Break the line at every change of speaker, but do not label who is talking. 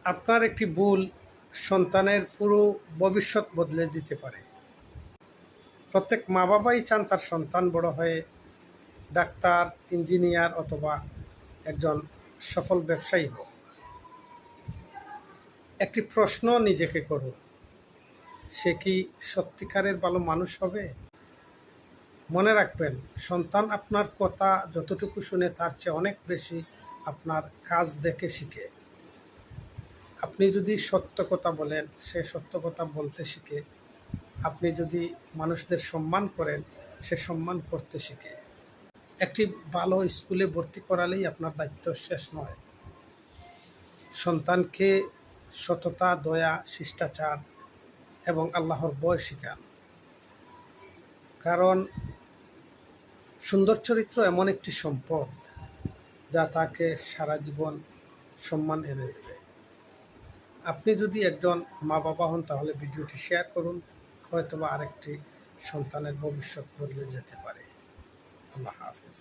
আপনার একটি ভুল সন্তানের পুরো ভবিষ্যৎ বদলে দিতে পারে। প্রত্যেক মা বাবাই চান তার সন্তান বড় হয়ে ডাক্তার, ইঞ্জিনিয়ার অথবা একজন সফল ব্যবসায়ী হোক। একটি প্রশ্ন নিজেকে করুন, সে কি সত্যিকারের ভালো মানুষ হবে? মনে রাখবেন, সন্তান আপনার কথা যতটুকু শুনে তার চেয়ে অনেক বেশি আপনার কাজ দেখে শিখে। আপনি যদি সত্য কথা বলেন, সে সত্য কথা বলতে শিখে। আপনি যদি মানুষদের সম্মান করেন, সে সম্মান করতে শিখে। একটি ভালো স্কুলে ভর্তি করালেই আপনার দায়িত্ব শেষ নয়। সন্তানকে সততা, দয়া, শিষ্টাচার এবং আল্লাহর ভয় শিখান। কারণ সুন্দর চরিত্র এমন একটি সম্পদ যা তাকে সারা জীবন সম্মান এনে দেবে। আপনি যদি একজন মা বাবা হন, তাহলে ভিডিওটি শেয়ার করুন, হয়তোবা আরেকটি সন্তানের ভবিষ্যৎ বদলে যেতে পারে। আল্লাহ হাফেজ।